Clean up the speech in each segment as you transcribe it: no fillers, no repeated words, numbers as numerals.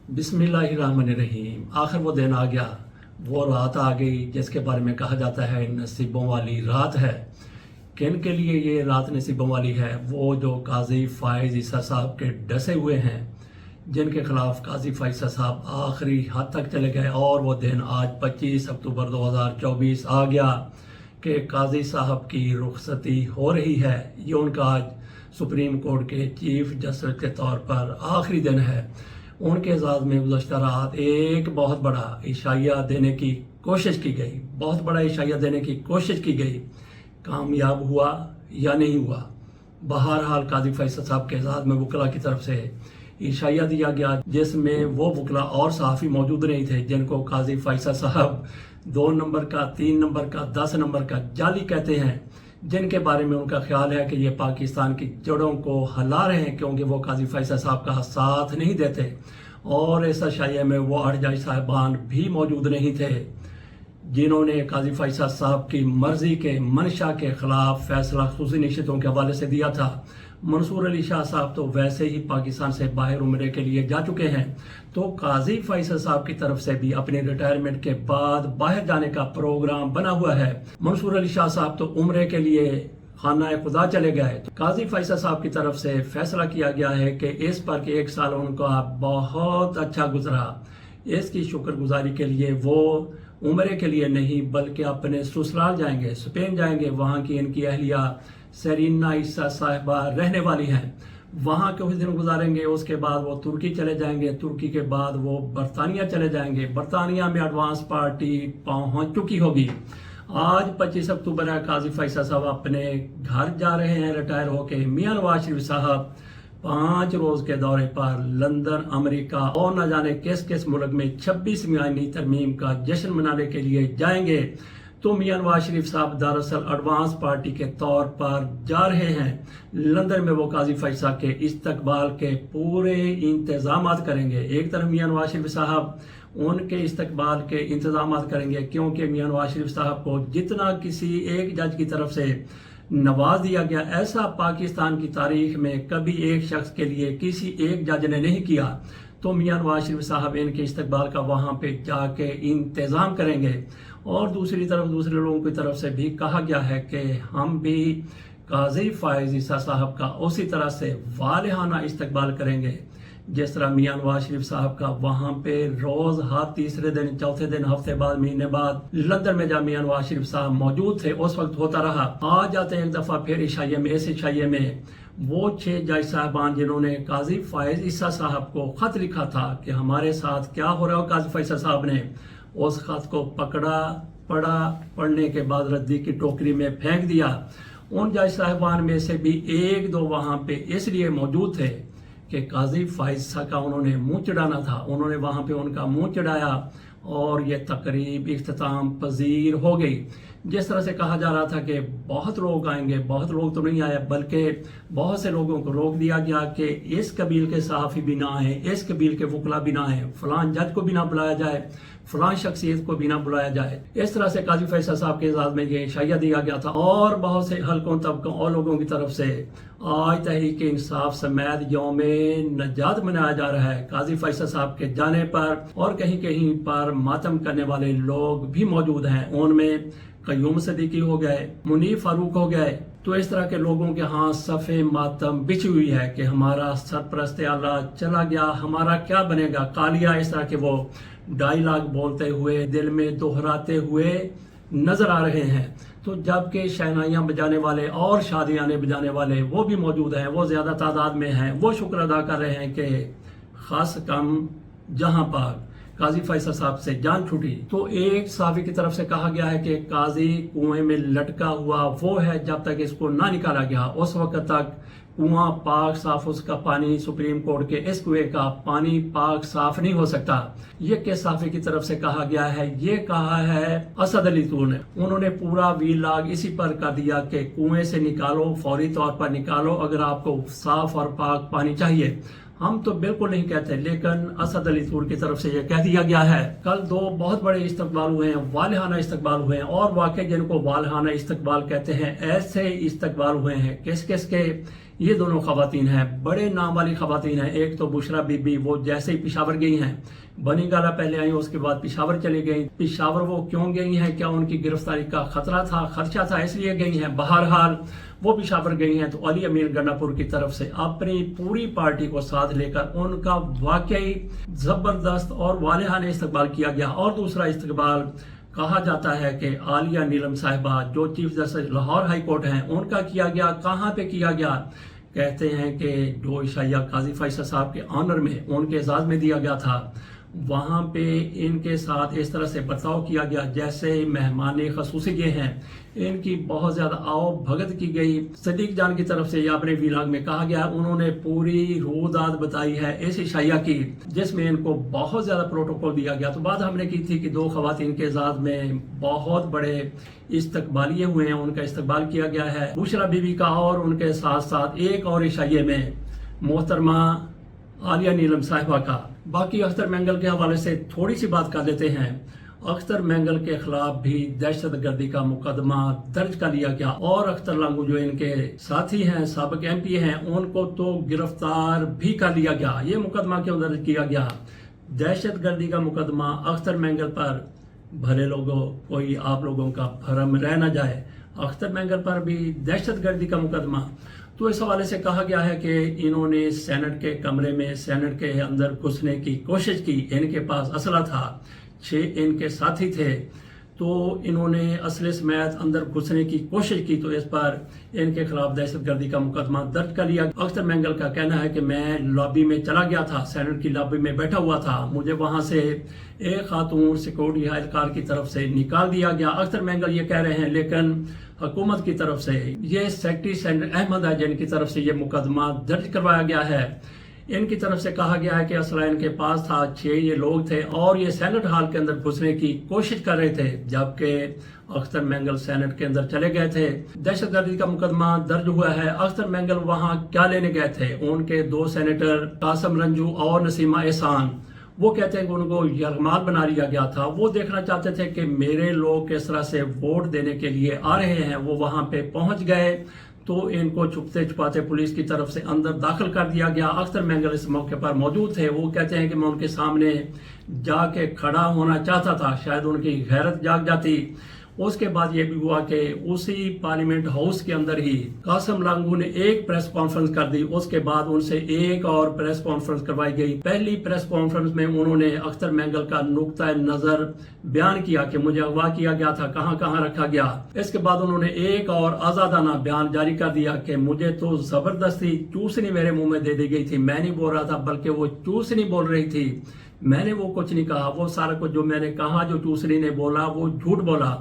बिस्मिल्लाहिर्रहमानिर्रहीम। आखिर वो दिन आ गया, वो रात आ गई जिसके बारे में कहा जाता है नसीबों वाली रात है। किन के लिए ये रात नसीबों वाली है? वो जो काजी फाइज ईसा साहब के डसे हुए हैं, जिनके खिलाफ काजी फाइज ईसा साहब आखिरी हद तक चले गए। और वो दिन आज 25 अक्टूबर 2024 आ गया कि काजी साहब की रुखसती हो रही है। ये उनका आज सुप्रीम कोर्ट के चीफ जस्टिस के तौर पर आखिरी दिन है। उनके एजाज़ में गुज़श्ता रात एक बहुत बड़ा इशाया देने की कोशिश की गई, बहुत बड़ा इशाया देने की कोशिश की गई। कामयाब हुआ या नहीं हुआ? बहरहाल काजी फैसल साहब के एजाज़ में वकला की तरफ से इशाया दिया गया, जिसमें वो वकला और सहाफ़ी मौजूद नहीं थे जिनको काजी फैसल साहब 2 नंबर का, 3 नंबर का, 10 नंबर का जाली कहते हैं, जिनके बारे में उनका ख्याल है कि ये पाकिस्तान की जड़ों को हिला रहे हैं, क्योंकि वो काजी फैसल साहब का साथ नहीं देते। और इस शाये में वो 8 जज साहिबान भी मौजूद नहीं थे जिन्होंने काजी फैसल साहब की मर्जी के मंशा के खिलाफ फैसला खुसूसी नशितों के हवाले से दिया था। मंसूर अली शाह साहब तो वैसे ही पाकिस्तान से बाहर उम्रे के लिए जा चुके हैं, तो काजी फैसल साहब की तरफ से भी अपने रिटायरमेंट के बाद बाहर जाने का प्रोग्राम बना हुआ है। मंसूर अली शाह साहब तो उम्रे के लिए खाना खुदा चले गए। तो काजी फैसल साहब की तरफ से फैसला किया गया है कि इस पर कि 1 साल उनका बहुत अच्छा गुजरा, इसकी शुक्रगुजारी के लिए वो उम्रे के लिए नहीं बल्कि अपने ससुराल जाएंगे, स्पेन जाएंगे। वहाँ की इनकी अहलिया सेरीना ईसा साहिबा रहने वाली हैं, वहाँ के कुछ दिन गुजारेंगे। उसके बाद वो तुर्की चले जाएंगे, तुर्की के बाद वो बरतानिया चले जाएंगे। बरतानिया में एडवांस पार्टी पहुँच चुकी होगी। आज 25 अक्टूबर है, काजी फैसल साहब अपने घर जा रहे हैं रिटायर होके। मियां नवाज शरीफ साहब 5 रोज के दौरे पर लंदन, अमेरिका और न जाने किस किस मुल्क में 26वीं आईनी तरमीम का जश्न मनाने के लिए जाएंगे। तो मियां नवाज शरीफ साहब दरअसल एडवांस पार्टी के तौर पर जा रहे हैं लंदन में। वो काजी फैसल के इस्तकबाल के पूरे इंतजाम करेंगे। एक तरफ मियां नवाज शरीफ साहब उनके इस्तकबाल के इंतजाम करेंगे, क्योंकि मियां नवाज शरीफ साहब को जितना किसी एक जज की तरफ से नवाज दिया गया, ऐसा पाकिस्तान की तारीख में कभी एक शख्स के लिए किसी एक जज ने नहीं किया। तो मियां नवाज शरीफ साहब इनके इस्तकबाल का वहाँ पे जाके इंतज़ाम करेंगे। और दूसरी तरफ दूसरे लोगों की तरफ से भी कहा गया है कि हम भी काजी फाइज ईसा साहब का उसी तरह से वालिहाना इस्तकबाल करेंगे जिस तरह मियां नवाज शरीफ साहब का वहाँ पे रोज हर तीसरे दिन, चौथे दिन, हफ्ते बाद, महीने बाद लंदन में जब मियां नवाज शरीफ साहब मौजूद थे उस वक्त होता रहा। आज जाते एक दफा फिर इशाये में, इस इशाये में वो 6 जज साहबान जिन्होंने काजी फाइज ईसा साहब को खत लिखा था कि हमारे साथ क्या हो रहा है, काजी फैसल साहब ने उस खत को पकड़ा, पढ़ा, पढ़ने के बाद रद्दी की टोकरी में फेंक दिया। उन जज साहबान में से भी 1-2 वहाँ पे इसलिए मौजूद थे कि काजी फाइज का उन्होंने मुंह चढ़ाना था। उन्होंने वहाँ पे उनका मुंह चढ़ाया और ये तकरीब इख्तिताम पजीर हो गई। जिस तरह से कहा जा रहा था कि बहुत लोग आएंगे, बहुत लोग तो नहीं आए, बल्कि बहुत से लोगों को रोक दिया गया कि इस कबील के सहाफ़ी भी ना आए, इस कबील के वकला भी ना आए, फलां जज को भी ना बुलाया जाए, फलां शख्सियत को भी ना बुलाया जाए। इस तरह से काजी फैसल साहब के एजाज़ में ये इशाया दिया गया था। और बहुत से हल्कों, तबकों और लोगों की तरफ से आज तहरीक इंसाफ समेत यौम नजात मनाया जा रहा है काजी फैसल साहब के जाने पर। और कहीं कहीं पर मातम करने वाले लोग भी मौजूद हैं। उनमें कयूम सदीकी हो गए, मुनीफ फारूक हो गए। तो इस तरह के लोगों के हाथ सफ़े मातम बिछी हुई है कि हमारा सरपरस्त आला चला गया, हमारा क्या बनेगा। कालिया इस तरह के वो डायलॉग बोलते हुए, दिल में दोहराते हुए नजर आ रहे हैं। तो जबकि शहनाइयाँ बजाने वाले और शादियाने बजाने वाले वो भी मौजूद हैं, वो ज़्यादा तादाद में हैं। वो शुक्र अदा कर रहे हैं कि खास कम जहाँ पर काजी फैसल साहब से जान छूटी। तो एक साफी की तरफ से कहा गया है कि काजी कुएं में लटका हुआ वो है, जब तक इसको ना निकाला गया उस वक्त तक कुआं पाक साफ, उसका पानी, सुप्रीम कोर्ट के इस कुएं का पानी पाक साफ नहीं हो सकता। ये किस साफी की तरफ से कहा गया है? ये कहा है असद अली तूर ने। उन्होंने पूरा वीलाग इसी पर कर दिया कि कुएं से निकालो, फौरी तौर पर निकालो अगर आपको साफ और पाक पानी चाहिए। हम तो बिल्कुल नहीं कहते, लेकिन असद अली तूर की तरफ से यह कह दिया गया है। कल 2 बहुत बड़े इस्तकबाल हुए हैं, वालिहाना इस्तकबाल हुए हैं। और वाकई जिनको वालिहाना इस्तकबाल कहते हैं, ऐसे इस्तकबाल हुए हैं। किस किस के? یہ دونوں خواتین ہیں، بڑے نام والی خواتین ہیں۔ ایک تو بشرا بی بی، وہ جیسے ہی پشاور گئی ہیں، بنی گالا پہلے آئی، اس کے بعد پشاور چلی گئی۔ پشاور وہ کیوں گئی ہیں؟ کیا ان کی گرفتاری کا خطرہ تھا، خدشہ تھا، اس لیے گئی ہیں؟ بہرحال وہ پشاور گئی ہیں تو علی امیر گنڈا پور کی طرف سے اپنی پوری پارٹی کو ساتھ لے کر ان کا واقعی زبردست اور والہانہ استقبال کیا گیا۔ اور دوسرا استقبال کہا جاتا ہے کہ عالیہ نیلم صاحبہ جو chief justice Lahore high court ہیں ان کا کیا گیا۔ کہاں پہ کیا گیا؟ کہتے ہیں کہ جو عشائیہ قاضی فیصل صاحب کے آنر میں ان کے اعزاز میں دیا گیا تھا، وہاں پہ ان کے ساتھ اس طرح سے برتاؤ کیا گیا جیسے مہمان خصوصی یہ ہیں۔ ان کی بہت زیادہ آؤ بھگت کی گئی۔ صدیق جان کی طرف سے اپنے ویلاگ میں کہا گیا، انہوں نے پوری روداد بتائی ہے اس عشائیہ کی جس میں ان کو بہت زیادہ پروٹوکول دیا گیا۔ تو بات ہم نے کی تھی کہ دو خواتین کے اعزاز میں بہت بڑے استقبالیے ہوئے ہیں، ان کا استقبال کیا گیا ہے، بشرا بی بی کا اور ان کے ساتھ ساتھ ایک اور عشائیے میں محترمہ عالیہ نیلم صاحبہ کا۔ باقی اختر مینگل کے حوالے سے تھوڑی سی بات کر لیتے ہیں۔ اختر مینگل کے خلاف بھی دہشت گردی کا مقدمہ درج کر لیا گیا، اور اختر لانگو جو ان کے ساتھی ہیں، سابق ایم پی ہیں، ان کو تو گرفتار بھی کر لیا گیا۔ یہ مقدمہ کیوں درج کیا گیا؟ دہشت گردی کا مقدمہ اختر مینگل پر، بھلے لوگوں کوئی آپ لوگوں کا بھرم رہ نہ جائے، اختر مینگل پر بھی دہشت گردی کا مقدمہ۔ تو اس حوالے سے کہا گیا ہے کہ انہوں نے سینٹ کے کمرے میں، سینٹ کے اندر گھسنے کی کوشش کی، ان کے پاس اسلحہ تھا، 6 ان کے ساتھی تھے، تو انہوں نے اسلحے سمیت اندر گھسنے کی کوشش کی، تو اس پر ان کے خلاف دہشت گردی کا مقدمہ درج کر لیا۔ اختر مینگل کا کہنا ہے کہ میں لابی میں چلا گیا تھا، سینٹ کی لابی میں بیٹھا ہوا تھا، مجھے وہاں سے ایک خاتون سیکورٹی اہلکار کی طرف سے نکال دیا گیا۔ اختر مینگل یہ کہہ رہے ہیں، لیکن حکومت کی طرف سے، یہ سیکٹری سینٹر احمد ہے جن کی طرف سے یہ مقدمہ درج کروایا گیا ہے، ان کی طرف سے کہا گیا ہے کہ اسلحہ ان کے پاس تھا، 6 یہ لوگ تھے اور یہ سینٹ ہال کے اندر گھسنے کی کوشش کر رہے تھے، جبکہ اختر مینگل سینٹ کے اندر چلے گئے تھے۔ دہشت گردی کا مقدمہ درج ہوا ہے۔ اختر مینگل وہاں کیا لینے گئے تھے؟ ان کے 2 سینیٹر قاسم رنجو اور نسیمہ احسان، وہ کہتے ہیں کہ ان کو یرغمال بنا لیا گیا تھا، وہ دیکھنا چاہتے تھے کہ میرے لوگ کس طرح سے ووٹ دینے کے لیے آ رہے ہیں۔ وہ وہاں پہ پہنچ گئے تو ان کو چھپتے چھپاتے پولیس کی طرف سے اندر داخل کر دیا گیا۔ اختر مینگل اس موقع پر موجود تھے، وہ کہتے ہیں کہ میں ان کے سامنے جا کے کھڑا ہونا چاہتا تھا، شاید ان کی غیرت جاگ جاتی۔ اس کے بعد یہ بھی ہوا کہ اسی پارلیمنٹ ہاؤس کے اندر ہی قاسم لانگو نے ایک پریس کانفرنس کر دی، اس کے بعد ان سے ایک اور پریس کانفرنس کروائی گئی۔ پہلی پریس کانفرنس میں انہوں نے اختر مینگل کا نقطہ نظر بیان کیا کہ مجھے اغوا کیا گیا تھا، کہاں کہاں رکھا گیا۔ اس کے بعد انہوں نے ایک اور آزادانہ بیان جاری کر دیا کہ مجھے تو زبردستی چوسنی میرے منہ میں دے دی گئی تھی، میں نہیں بول رہا تھا بلکہ وہ چوسنی بول رہی تھی، میں نے وہ کچھ نہیں کہا، وہ سارا کچھ جو میں نے کہا جو چوسنی نے بولا وہ جھوٹ بولا۔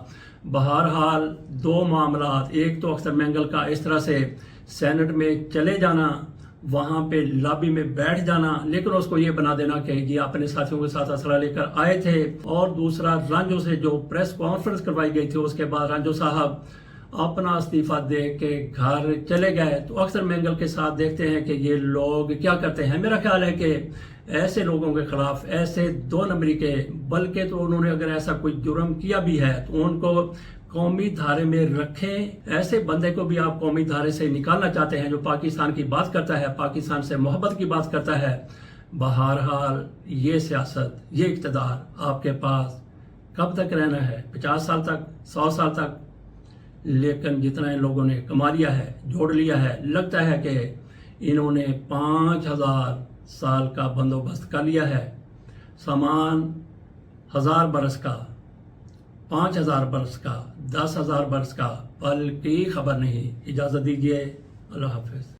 بہرحال 2 معاملات، ایک تو اختر مینگل کا اس طرح سے سینٹ میں چلے جانا، وہاں پہ لابی میں بیٹھ جانا، لیکن اس کو یہ بنا دینا کہ یہ اپنے ساتھیوں کے ساتھ اسلحہ لے کر آئے تھے، اور دوسرا رانجو سے جو پریس کانفرنس کروائی گئی تھی، اس کے بعد رانجو صاحب اپنا استعفیٰ دے کے گھر چلے گئے۔ تو اختر مینگل کے ساتھ دیکھتے ہیں کہ یہ لوگ کیا کرتے ہیں۔ میرا خیال ہے کہ ایسے لوگوں کے خلاف، ایسے 2 نمبری کے، بلکہ تو انہوں نے اگر ایسا کوئی جرم کیا بھی ہے تو ان کو قومی دھارے میں رکھیں۔ ایسے بندے کو بھی آپ قومی دھارے سے نکالنا چاہتے ہیں جو پاکستان کی بات کرتا ہے، پاکستان سے محبت کی بات کرتا ہے۔ بہرحال یہ سیاست، یہ اقتدار آپ کے پاس کب تک رہنا ہے؟ 50 سال تک، 100 سال تک؟ لیکن جتنا ان لوگوں نے کما لیا ہے، جوڑ لیا ہے، لگتا ہے کہ انہوں نے 5000 سال کا بندوبست کر لیا ہے، سامان 1000 برس کا، 5000 برس کا، 10,000 برس کا، پل کی خبر نہیں۔ اجازت دیجیے، اللہ حافظ۔